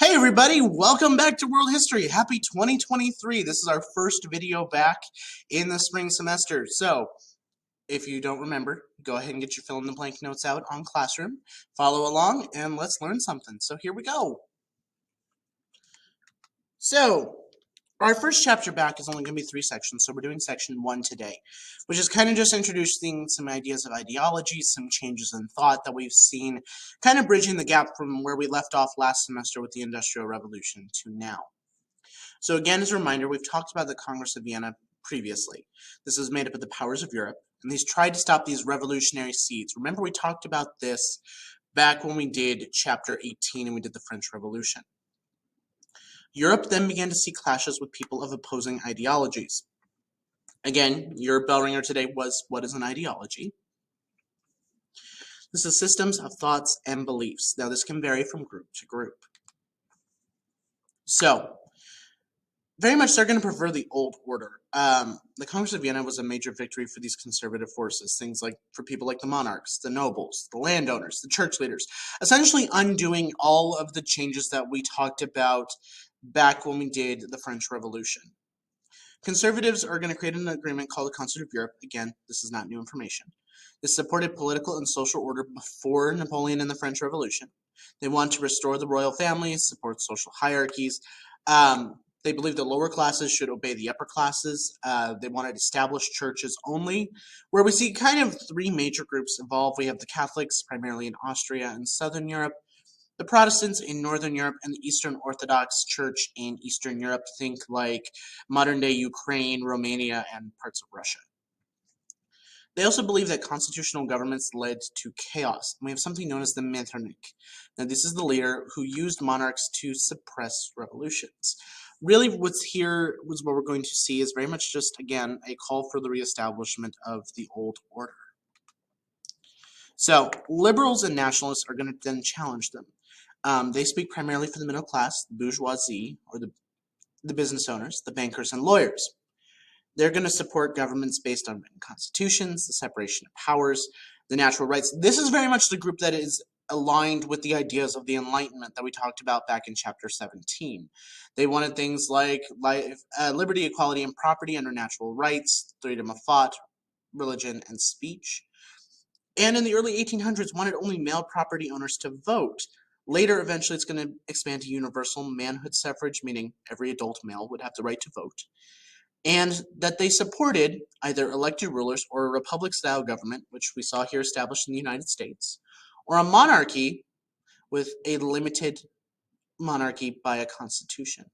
Hey everybody, welcome back to World History. Happy 2023. This is our first video back in the spring semester. So, if you don't remember, go ahead and get your fill in the blank notes out on Classroom. Follow along and let's learn something. So here we go. So, our first chapter back is only going to be 3 sections, so we're doing section 1 today, which is kind of just introducing some ideas of ideology, some changes in thought that we've seen, kind of bridging the gap from where we left off last semester with the Industrial Revolution to now. So again, as a reminder, we've talked about the Congress of Vienna previously. This is made up of the powers of Europe, and these tried to stop these revolutionary seeds. Remember, we talked about this back when we did chapter 18 and we did the French Revolution. Europe then began to see clashes with people of opposing ideologies. Again, your bell ringer today was, what is an ideology? This is systems of thoughts and beliefs. Now, this can vary from group to group. So, very much they're going to prefer the old order. The Congress of Vienna was a major victory for these conservative forces, things like for people like the monarchs, the nobles, the landowners, the church leaders, essentially undoing all of the changes that we talked about back when we did the French Revolution. Conservatives are going to create an agreement called the Concert of Europe. Again, this is not new information. This supported political and social order before Napoleon and the French Revolution. They want to restore the royal families, support social hierarchies. They believe the lower classes should obey the upper classes. They wanted established churches only, where we see kind of 3 major groups evolve. We have the Catholics, primarily in Austria and Southern Europe, the Protestants in Northern Europe, and the Eastern Orthodox Church in Eastern Europe. Think like modern-day Ukraine, Romania, and parts of Russia. They also believe that constitutional governments led to chaos. And we have something known as the Metternich. Now, this is the leader who used monarchs to suppress revolutions. Really, what's here was what we're going to see is very much just, again, a call for the reestablishment of the old order. So, liberals and nationalists are going to then challenge them. They speak primarily for the middle class, the bourgeoisie, or the business owners, the bankers, and lawyers. They're going to support governments based on written constitutions, the separation of powers, the natural rights. This is very much the group that is aligned with the ideas of the Enlightenment that we talked about back in chapter 17. They wanted things like life, liberty, equality, and property under natural rights, freedom of thought, religion, and speech. And in the early 1800s, wanted only male property owners to vote. Later, eventually, it's going to expand to universal manhood suffrage, meaning every adult male would have the right to vote. And that they supported either elected rulers or a republic-style government, which we saw here established in the United States, or a monarchy with a limited monarchy by a constitution.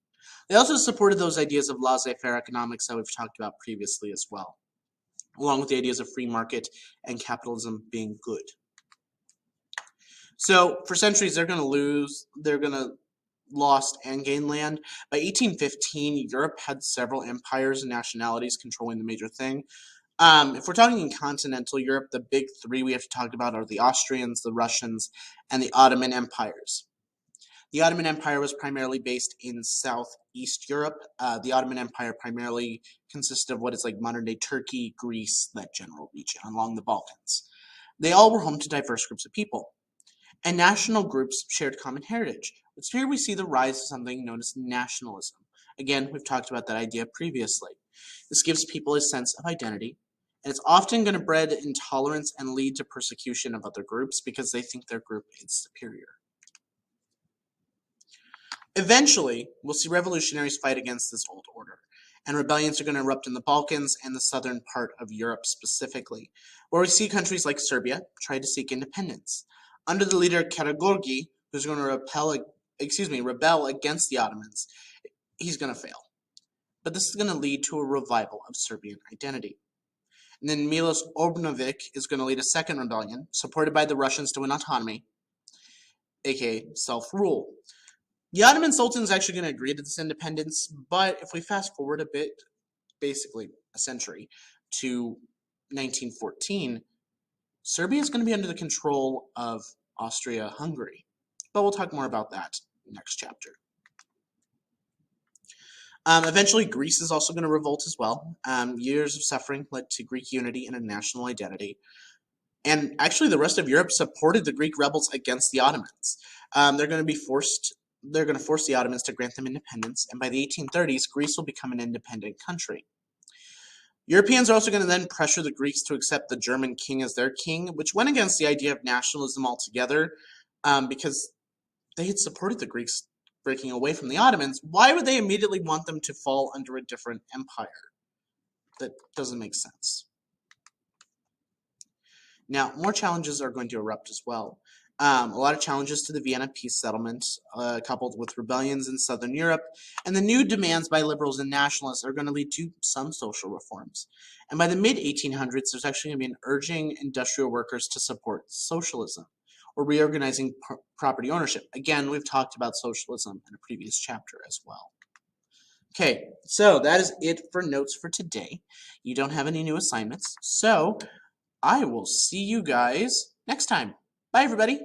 They also supported those ideas of laissez-faire economics that we've talked about previously as well, along with the ideas of free market and capitalism being good. So for centuries, they're going to lost and gain land. By 1815, Europe had several empires and nationalities controlling the major thing. If we're talking in continental Europe, the big 3 we have to talk about are the Austrians, the Russians, and the Ottoman empires. The Ottoman Empire was primarily based in southeast Europe. The Ottoman Empire primarily consisted of what is like modern-day Turkey, Greece, that general region along the Balkans. They all were home to diverse groups of people. And national groups shared common heritage. But here we see the rise of something known as nationalism. Again, we've talked about that idea previously. This gives people a sense of identity, and it's often going to breed intolerance and lead to persecution of other groups because they think their group is superior. Eventually, we'll see revolutionaries fight against this old order, and rebellions are going to erupt in the Balkans and the southern part of Europe specifically, where we see countries like Serbia try to seek independence. Under the leader Karađorđe, who's going to rebel against the Ottomans, he's going to fail. But this is going to lead to a revival of Serbian identity. And then Miloš Obrenović is going to lead a second rebellion, supported by the Russians to win autonomy, aka self-rule. The Ottoman Sultan is actually going to agree to this independence, but if we fast forward a bit, basically a century, to 1914, Serbia is going to be under the control of Austria-Hungary, but we'll talk more about that next chapter. Eventually, Greece is also going to revolt as well. Years of suffering led to Greek unity and a national identity. And actually, the rest of Europe supported the Greek rebels against the Ottomans. They're going to be forced they're going to force the Ottomans to grant them independence, and by the 1830s, Greece will become an independent country. Europeans are also going to then pressure the Greeks to accept the German king as their king, which went against the idea of nationalism altogether, because they had supported the Greeks breaking away from the Ottomans. Why would they immediately want them to fall under a different empire? That doesn't make sense. Now, more challenges are going to erupt as well. A lot of challenges to the Vienna peace settlement, coupled with rebellions in southern Europe, and the new demands by liberals and nationalists are going to lead to some social reforms. And by the mid-1800s, there's actually going to be an urging industrial workers to support socialism, or reorganizing property ownership. Again, we've talked about socialism in a previous chapter as well. Okay, so that is it for notes for today. You don't have any new assignments, so I will see you guys next time. Bye, everybody.